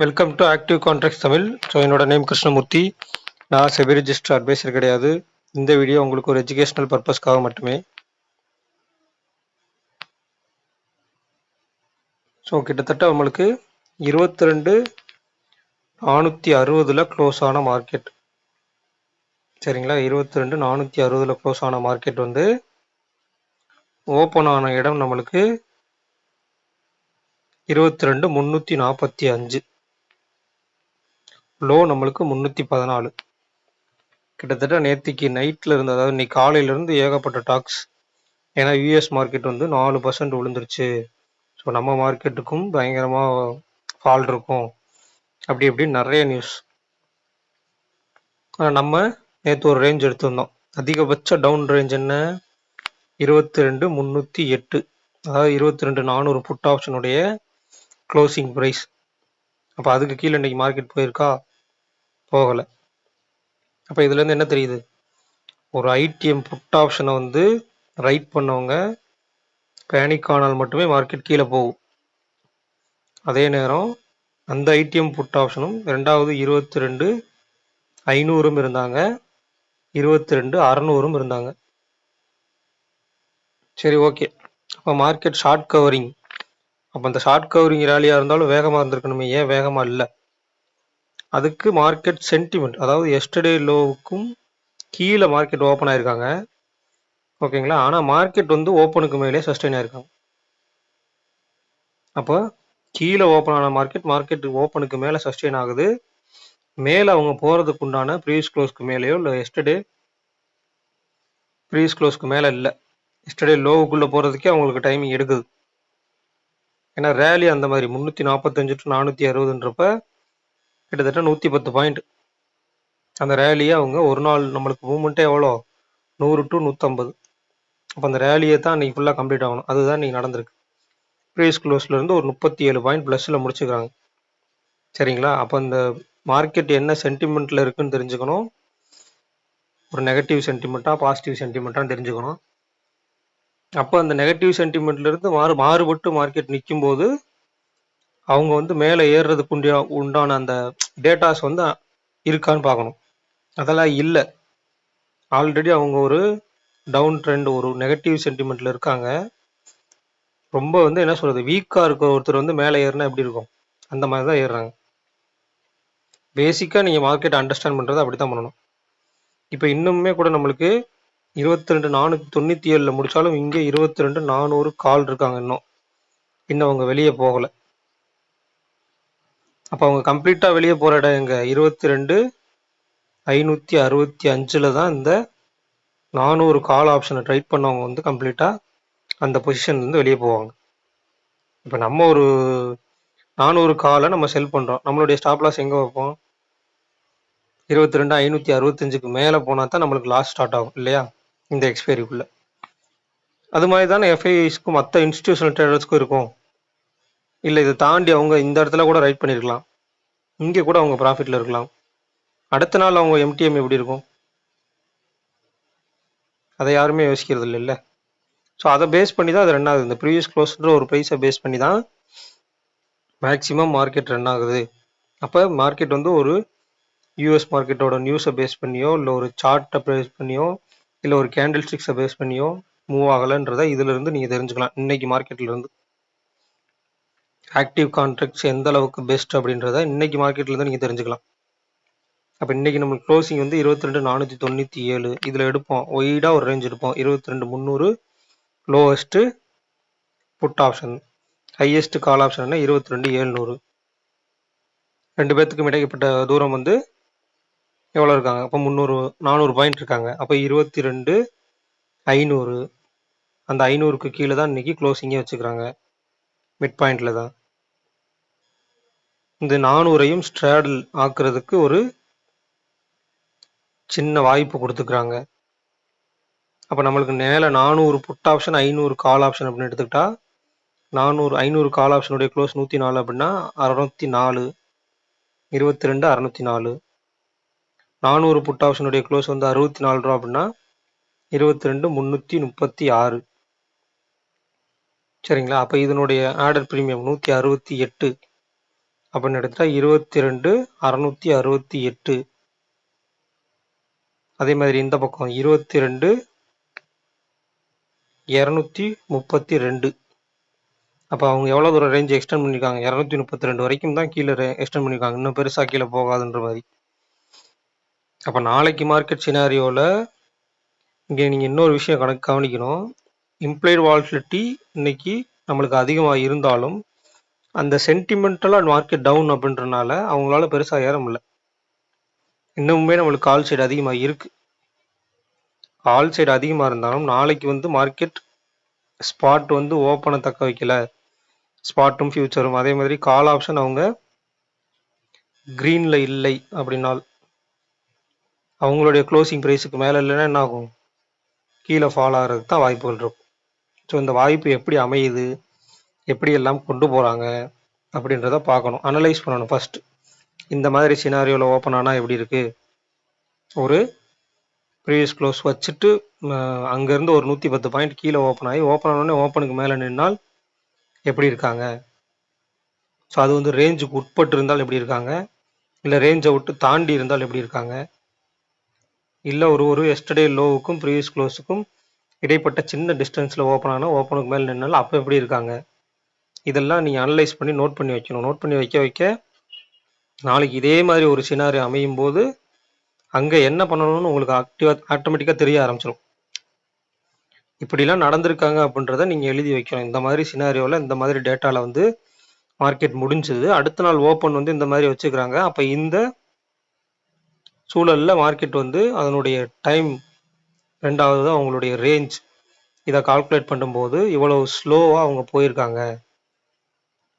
Welcome to active contracts Tamil. So என்னோட name Krishnamurthy. நான் SEBI register advisor கிடையாது. இந்த வீடியோ உங்களுக்கு ஒரு எஜுகேஷனல் பர்பஸ்க்காக மட்டுமே. ஸோ கிட்டத்தட்ட உங்களுக்கு 22,460 க்ளோஸ் ஆன மார்க்கெட். சரிங்களா, 22,460 க்ளோஸ் ஆன மார்க்கெட் வந்து ஓப்பன் ஆன இடம் நம்மளுக்கு 22,345. லோ நம்மளுக்கு 314. கிட்டத்தட்ட நேற்றுக்கு நைட்டில் இருந்து, அதாவது இன்னைக்கு காலையிலேருந்து ஏகப்பட்ட டாக்ஸ். ஏன்னா யூஎஸ் மார்க்கெட் வந்து 4% விழுந்துருச்சு. ஸோ நம்ம மார்க்கெட்டுக்கும் பயங்கரமாக ஃபால் இருக்கும், அப்படி இப்படின்னு நிறைய நியூஸ். நம்ம நேற்று ஒரு ரேஞ்ச் எடுத்திருந்தோம். அதிகபட்ச டவுன் ரேஞ்ச் என்ன? 22,308. அதாவது 22,400 புட் ஆப்ஷனுடைய க்ளோசிங் ப்ரைஸ். அப்போ அதுக்கு கீழே இன்னைக்கு மார்க்கெட் போயிருக்கா? போகலை. அப்போ இதுலேருந்து என்ன தெரியுது? ஒரு ஐடிஎம் புட் ஆப்ஷனை வந்து ரைட் பண்ணவங்க பேனிக் ஆனால் மட்டுமே மார்க்கெட் கீழே போகும். அதே நேரம் அந்த ஐடிஎம் புட் ஆப்ஷனும் 22,500 இருந்தாங்க, 22,600 இருந்தாங்க. சரி, ஓகே. அப்போ மார்க்கெட் ஷார்ட் கவரிங். அப்போ அந்த ஷார்ட் கவரிங் ரேலியாக இருந்தாலும் வேகமாக இருந்திருக்கணுமே, ஏன் வேகமாக இல்லை? அதுக்கு மார்க்கெட் சென்டிமெண்ட், அதாவது எஸ்டர்டே லோவுக்கும் கீழே மார்க்கெட் ஓப்பன் ஆயிருக்காங்க. ஓகேங்களா, ஆனால் மார்க்கெட் வந்து ஓப்பனுக்கு மேலே சஸ்டெயின் ஆயிருக்காங்க. அப்போ கீழே ஓப்பன் ஆன மார்க்கெட் ஓப்பனுக்கு மேலே சஸ்டெயின் ஆகுது. மேலே அவங்க போகிறதுக்கு உண்டான ப்ரீவியஸ் க்ளோஸ்க்கு மேலேயோ இல்லை எஸ்டர்டே ப்ரீவியஸ் க்ளோஸ்க்கு மேலே இல்லை, எஸ்டர்டே லோவுக்குள்ளே போகிறதுக்கே அவங்களுக்கு டைமிங் எடுக்குது. ஏன்னா ரேலி அந்த மாதிரி 345 to 460ன்றப்ப கிட்டத்தட்ட 110 பாயிண்ட். அந்த ரேலியை அவங்க ஒரு நாள் நம்மளுக்கு மூவ்மெண்ட்டே எவ்வளோ? 100 to 150. அப்போ அந்த ரேலியை தான் இன்னைக்கு ஃபுல்லாக கம்ப்ளீட் ஆகணும். அதுதான் இன்னைக்கு நடந்திருக்கு. ப்ரீவியஸ் க்ளோஸ்லேருந்து ஒரு 37 பாயிண்ட் ப்ளஸில் முடிச்சுக்கிறாங்க. சரிங்களா, அப்போ இந்த மார்க்கெட் என்ன சென்டிமெண்ட்டில் இருக்குன்னு தெரிஞ்சுக்கணும். ஒரு நெகட்டிவ் சென்டிமெண்ட்டாக பாசிட்டிவ் சென்டிமெண்ட்டான்னு தெரிஞ்சுக்கணும். அப்போ அந்த நெகட்டிவ் சென்டிமெண்ட்லேருந்து மாறுபட்டு மார்க்கெட் நிற்கும் போது அவங்க வந்து மேலே ஏறுறதுக்கு உண்டான அந்த டேட்டாஸ் வந்து இருக்கான்னு பார்க்கணும். அதெல்லாம் இல்லை. ஆல்ரெடி அவங்க ஒரு டவுன் ட்ரெண்ட், ஒரு நெகட்டிவ் சென்டிமெண்ட்டில் இருக்காங்க. ரொம்ப வந்து என்ன சொல்கிறது, வீக்காக இருக்க ஒருத்தர் வந்து மேலே ஏறினா எப்படி இருக்கும், அந்த மாதிரி தான் ஏறுறாங்க. பேசிக்காக நீங்கள் மார்க்கெட் அண்டர்ஸ்டாண்ட் பண்ணுறது அப்படி தான் பண்ணணும். இப்போ இன்னுமே கூட நம்மளுக்கு 22,497 முடிச்சாலும் இங்கே 22,400 கால் இருக்காங்க. இன்னும் அவங்க வெளியே போகலை. அப்போ அவங்க கம்ப்ளீட்டாக வெளியே போகிற இடம் எங்க? 22,565 தான் இந்த 400 கால் ஆப்ஷனை ட்ரைட் பண்ணவங்க வந்து கம்ப்ளீட்டாக அந்த பொசிஷன்லேருந்து வெளியே போவாங்க. இப்போ நம்ம ஒரு 400 காலை நம்ம செல் பண்ணுறோம், நம்மளுடைய ஸ்டாப் லாஸ் எங்கே வைப்போம்? 22,565க்கு மேலே போனால் தான் நம்மளுக்கு லாஸ் ஸ்டார்ட் ஆகும் இல்லையா, இந்த எக்ஸ்பைரிக்குள்ளே. அது மாதிரி தானே எஃப்ஐஸ்க்கும் மற்ற இன்ஸ்டிடியூஷனல் ட்ரேடர்ஸ்க்கும் இருக்கும். இல்லை இதை தாண்டி அவங்க இந்த இடத்துல கூட ரைட் பண்ணியிருக்கலாம், இங்கே கூட அவங்க ப்ராஃபிட்டில் இருக்கலாம். அடுத்த நாள் அவங்க எம்டிஎம் எப்படி இருக்கும்? அதை யாருமே யோசிக்கிறது இல்லை. ஸோ அதை பேஸ் பண்ணி தான் அது ரன் ஆகுது. இந்த ப்ரீவியஸ் க்ளோஸ்ன்ற ஒரு ப்ரைஸை பேஸ் பண்ணி தான் மேக்ஸிமம் மார்க்கெட் ரன் ஆகுது. அப்போ மார்க்கெட் வந்து ஒரு யூஎஸ் மார்க்கெட்டோட நியூஸை பேஸ் பண்ணியோ, இல்லை ஒரு சார்ட்டை பேஸ் பண்ணியோ, இல்லை ஒரு கேண்டில் ஸ்டிக்ஸை பேஸ் பண்ணியோ மூவ் ஆகலைன்றதை இதிலிருந்து நீங்கள் தெரிஞ்சுக்கலாம். இன்னைக்கு மார்க்கெட்லேருந்து ஆக்டிவ் கான்ட்ராக்ட்ஸ் எந்த அளவுக்கு பெஸ்ட் அப்படின்றத இன்னைக்கு மார்க்கெட்லேருந்து நீங்கள் தெரிஞ்சுக்கலாம். அப்போ இன்னைக்கு நம்மளுக்கு க்ளோசிங் வந்து 22,497. இதில் எடுப்போம், ஒய்டாக ஒரு ரேஞ்ச் எடுப்போம். 22,300 lowest put option, highest call option என்ன? 22,700. ரெண்டு பேர்த்துக்கும் இடைப்பட்ட தூரம் வந்து எவ்வளோ இருக்காங்க? அப்போ 400 பாயிண்ட் இருக்காங்க. அப்போ 22,500. அந்த 500க்கு கீழே தான் இன்னைக்கு க்ளோசிங்கே வச்சுக்கிறாங்க, மிட் பாயிண்டில் தான். இந்த 400ஐயும் ஸ்ட்ராடல் ஆக்குறதுக்கு ஒரு சின்ன வாய்ப்பு கொடுத்துக்கிறாங்க. அப்போ நம்மளுக்கு மேலே 400 புட் ஆப்ஷன், 500 கால் ஆப்ஷன் அப்படின்னு எடுத்துக்கிட்டா, 500 கால் ஆப்ஷனுடைய க்ளோஸ் 104 அப்படின்னா 604, 22,604. 400 புட் ஆப்ஷனுடைய க்ளோஸ் வந்து 64 ரூபா அப்படின்னா 22,336. சரிங்களா, அப்போ இதனுடைய ஆர்டர் ப்ரீமியம் 168. அப்படின்னு எடுத்துட்டா 22,668. அதே மாதிரி இந்த பக்கம் 22,232. அப்போ அவங்க எவ்வளோ தூரம் ரேஞ்ச் எக்ஸ்டெண்ட் பண்ணியிருக்காங்க? 232 வரைக்கும் தான் கீழே எக்ஸ்டெண்ட் பண்ணியிருக்காங்க, இன்னும் பெருசாக கீழே போகாதுன்ற மாதிரி. அப்போ நாளைக்கு மார்க்கெட் சினாரியோவில் இங்கே நீங்கள் இன்னொரு விஷயம் கவனிக்கணும். இம்ப்ளைடு வால்டிலிட்டி இன்னைக்கு நம்மளுக்கு அதிகமாக இருந்தாலும் அந்த சென்டிமெண்டலாக மார்க்கெட் டவுன் அப்படின்றனால அவங்களால பெருசாக ஏற முடியல. இன்னுமே நம்மளுக்கு கால் சைடு அதிகமாக இருக்கு. கால் சைடு அதிகமாக இருந்தாலும் நாளைக்கு வந்து மார்க்கெட் ஸ்பாட் வந்து ஓப்பனை தக்க வைக்கல, ஸ்பாட்டும் ஃபியூச்சரும் அதே மாதிரி கால் ஆப்ஷன் அவங்க க்ரீனில் இல்லை அப்படின்னால் அவங்களுடைய க்ளோசிங் ப்ரைஸுக்கு மேலே இல்லைன்னா என்ன ஆகும்? கீழே ஃபால் ஆகிறதுக்கு தான் வாய்ப்புகள் இருக்கும். ஸோ இந்த வாய்ப்பு எப்படி அமையுது, எப்படி எல்லாம் கொண்டு போகிறாங்க அப்படின்றத பார்க்கணும், அனலைஸ் பண்ணணும். ஃபர்ஸ்ட் இந்த மாதிரி சினாரியோவில் ஓப்பன் ஆனால் எப்படி இருக்குது, ஒரு ப்ரீவியஸ் க்ளோஸ் வச்சுட்டு அங்கேருந்து ஒரு 110 பாயிண்ட் கீழே ஓப்பன் ஆகி ஓப்பன் ஆனோடனே ஓப்பனுக்கு மேலே நின்னால் எப்படி இருக்காங்க, ஸோ அது வந்து ரேஞ்சுக்கு உட்பட்டு இருந்தால் எப்படி இருக்காங்க, இல்லை ரேஞ்சை விட்டு தாண்டி இருந்தால் எப்படி இருக்காங்க, இல்லை ஒரு எஸ்டர்டே லோவுக்கும் ப்ரீவியஸ் க்ளோஸுக்கும் இடைப்பட்ட சின்ன டிஸ்டன்ஸில் ஓப்பன் ஆனால் ஓப்பனுக்கு மேலே நின்னாலும் அப்போ எப்படி இருக்காங்க, இதெல்லாம் நீங்கள் அனலைஸ் பண்ணி நோட் பண்ணி வைக்கணும். நோட் பண்ணி வைக்க நாளைக்கு இதே மாதிரி ஒரு சினாரி அமையும் போது அங்கே என்ன பண்ணணும்னு உங்களுக்கு ஆட்டோமேட்டிக்காக தெரிய ஆரம்பிச்சிடும். இப்படிலாம் நடந்திருக்காங்க அப்படின்றத நீங்கள் எழுதி வைக்கணும். இந்த மாதிரி சினாரியோவில் இந்த மாதிரி டேட்டாவில் வந்து மார்க்கெட் முடிஞ்சது, அடுத்த நாள் ஓப்பன் வந்து இந்த மாதிரி வச்சுக்கிறாங்க. அப்போ இந்த சூழலில் மார்க்கெட் வந்து அதனுடைய டைம், ரெண்டாவது அவங்களுடைய ரேஞ்ச், இதை கால்குலேட் பண்ணும்போது இவ்வளவு ஸ்லோவாக அவங்க போயிருக்காங்க.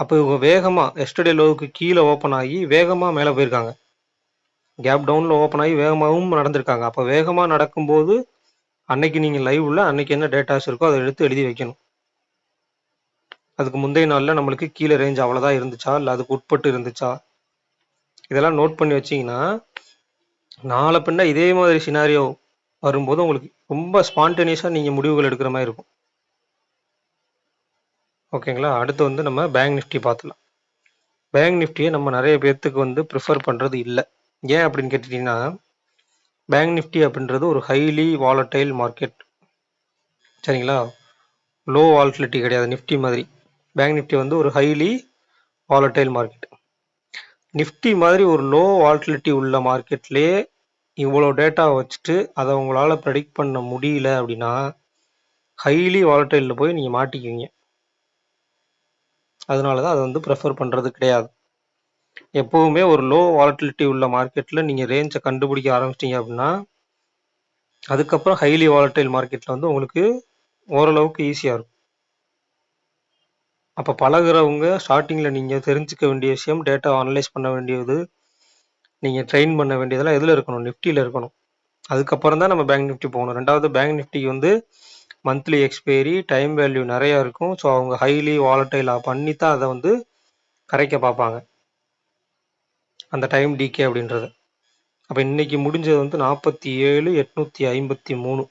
அப்போ இவங்க வேகமாக எஸ்டர்டே லோவுக்கு கீழே ஓப்பன் ஆகி வேகமாக மேலே போயிருக்காங்க, கேப் டவுனில் ஓப்பன் ஆகி வேகமாகவும் நடந்திருக்காங்க. அப்போ வேகமாக நடக்கும்போது அன்னைக்கு நீங்கள் லைவ்ல அன்னைக்கு என்ன டேட்டாஸ் இருக்கோ அதை எடுத்து எழுதி வைக்கணும். அதுக்கு முந்தைய நாளில் நம்மளுக்கு கீழே ரேஞ்ச் அவ்வளோதான் இருந்துச்சா, இல்லை அதுக்கு உட்பட்டு இருந்துச்சா, இதெல்லாம் நோட் பண்ணி வச்சிங்கன்னா நாளை பின்ன இதே மாதிரி சினாரியோ வரும்போது உங்களுக்கு ரொம்ப ஸ்பான்டேனியஸாக நீங்கள் முடிவுகள் எடுக்கிற மாதிரி இருக்கும். ஓகேங்களா? அடுத்து வந்து நம்ம பேங்க் நிஃப்டி பார்த்துலாம். பேங்க் நிஃப்டியை நம்ம நிறைய பேர்த்துக்கு வந்து ப்ரிஃபர் பண்ணுறது இல்லை. ஏன் அப்படின்னு கேட்டிங்கன்னா, பேங்க் நிஃப்டி அப்படின்றது ஒரு ஹைலி வாலட்டைல் மார்க்கெட், சரிங்களா? லோ வாலட்டிலிட்டி கிடையாது நிஃப்டி மாதிரி. பேங்க் நிஃப்டி வந்து ஒரு ஹைலி வாலட்டைல் மார்க்கெட். நிஃப்டி மாதிரி ஒரு லோ வாலட்டிலிட்டி உள்ள மார்க்கெட்லேயே இவ்வளோ டேட்டா வச்சுட்டு அதை உங்களால் ப்ரெடிக்ட் பண்ண முடியல அப்படின்னா ஹைலி வாலட்டைலில் போய் நீங்கள் மாட்டிக்குவீங்க. அதனால தான் அதை வந்து ப்ரெஃபர் பண்ணுறது கிடையாது. எப்போவுமே ஒரு லோ வாலட்டிலிட்டி உள்ள மார்க்கெட்டில் நீங்கள் ரேஞ்சை கண்டுபிடிக்க ஆரம்பிச்சிட்டிங்க அப்படின்னா அதுக்கப்புறம் ஹைலி வாலட்டைல் மார்க்கெட்டில் வந்து உங்களுக்கு ஓரளவுக்கு ஈஸியாக இருக்கும். அப்போ பழகிறவங்க ஸ்டார்டிங்கில் நீங்கள் தெரிஞ்சுக்க வேண்டிய விஷயம், டேட்டா அனலைஸ் பண்ண வேண்டியது, நீங்கள் ட்ரெயின் பண்ண வேண்டியதெல்லாம் எதில் இருக்கணும்? நிஃப்டியில் இருக்கணும். அதுக்கப்புறம் தான் நம்ம பேங்க் நிஃப்டி போகணும். ரெண்டாவது பேங்க் நிஃப்டிக்கு வந்து மந்த்லி எக்ஸ்பைரி, டைம் வேல்யூ நிறையா இருக்கும். ஸோ அவங்க ஹைலி வாலட்டைலாக பண்ணி தான் அதை வந்து கரைக்க பார்ப்பாங்க, அந்த டைம் டிகே அப்படின்றது. அப்போ இன்னைக்கு முடிஞ்சது வந்து 47,853.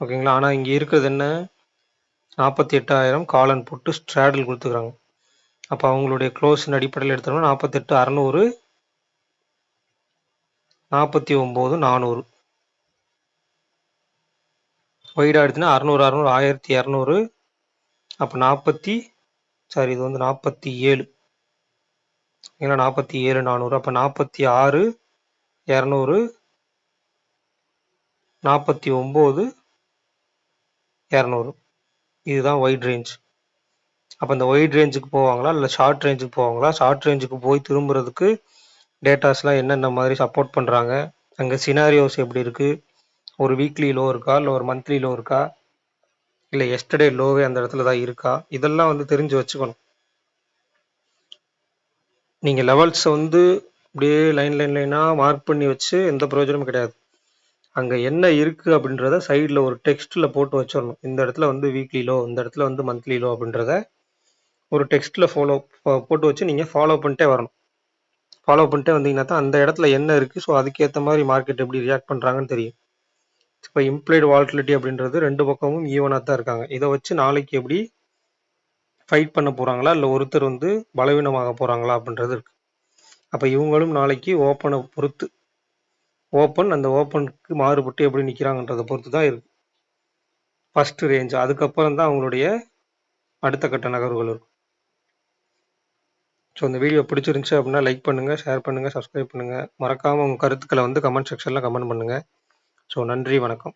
ஓகேங்களா? ஆனால் இங்கே இருக்கிறது என்ன? 48,000 காலன் போட்டு ஸ்ட்ராடல் கொடுத்துக்கிறாங்க. அப்போ அவங்களுடைய க்ளோஸின் அடிப்படையில் எடுத்தோம்னா 48,600, 49,400. ஒய்டாக எடுத்துன்னா 600, 600, 1,200. அப்போ இது வந்து 47, ஏன்னா 47,400. அப்போ 46,200, 49,200. இதுதான் ஒயிட் ரேஞ்ச். அப்போ இந்த ஒயிட் ரேஞ்சுக்கு போவாங்களா இல்லை ஷார்ட் ரேஞ்சுக்கு போவாங்களா? ஷார்ட் ரேஞ்சுக்கு போய் திரும்புறதுக்கு டேட்டாஸ்லாம் என்னென்ன மாதிரி சப்போர்ட் பண்ணுறாங்க, அங்கே சினாரியோஸ் எப்படி இருக்குது, ஒரு வீக்லி லோ இருக்கா, இல்லை ஒரு மந்த்லி லோ இருக்கா, இல்லை எஸ்டர்டே லோவே அந்த இடத்துல தான் இருக்கா, இதெல்லாம் வந்து தெரிஞ்சு வச்சுக்கணும். நீங்கள் லெவல்ஸை வந்து அப்படியே லைனாக மார்க் பண்ணி வச்சு எந்த பிரயோஜனமும் கிடையாது. அங்கே என்ன இருக்குது அப்படின்றத சைடில் ஒரு டெக்ஸ்ட்டில் போட்டு வச்சிடணும். இந்த இடத்துல வந்து வீக்லி லோ, இந்த இடத்துல வந்து மந்த்லி லோ அப்படின்றத ஒரு டெக்ஸ்ட்டில் போட்டு வச்சு நீங்கள் ஃபாலோ பண்ணிட்டே வரணும். ஃபாலோ பண்ணிட்டே வந்தீங்கன்னா தான் அந்த இடத்துல என்ன இருக்குது, ஸோ அதுக்கேற்ற மாதிரி மார்க்கெட் எப்படி ரியாக்ட் பண்ணுறாங்கன்னு தெரியும். இப்போ இம்ப்ளைடு வாலட்டிலிட்டி அப்படின்றது ரெண்டு பக்கமும் ஈவனாக தான் இருக்காங்க. இதை வச்சு நாளைக்கு எப்படி ஃபைட் பண்ண போகிறாங்களா, இல்லை ஒருத்தர் வந்து பலவீனமாக போகிறாங்களா அப்படின்றது இருக்குது. அப்போ இவங்களும் நாளைக்கு ஓப்பனை பொறுத்து, அந்த ஓப்பனுக்கு மாறுபட்டு எப்படி நிற்கிறாங்கன்றதை பொறுத்து தான் இருக்குது ஃபஸ்ட்டு ரேஞ்ச். அதுக்கப்புறம் தான் அவங்களுடைய அடுத்த கட்ட நகர்வுகள் இருக்கும். ஸோ இந்த வீடியோ பிடிச்சிருந்துச்சு அப்படின்னா லைக் பண்ணுங்கள், ஷேர் பண்ணுங்கள், சப்ஸ்கிரைப் பண்ணுங்கள். மறக்காமல் உங்கள் கருத்துக்களை வந்து கமெண்ட் செக்ஷனில் கமெண்ட் பண்ணுங்கள். ஸோ நன்றி, வணக்கம்.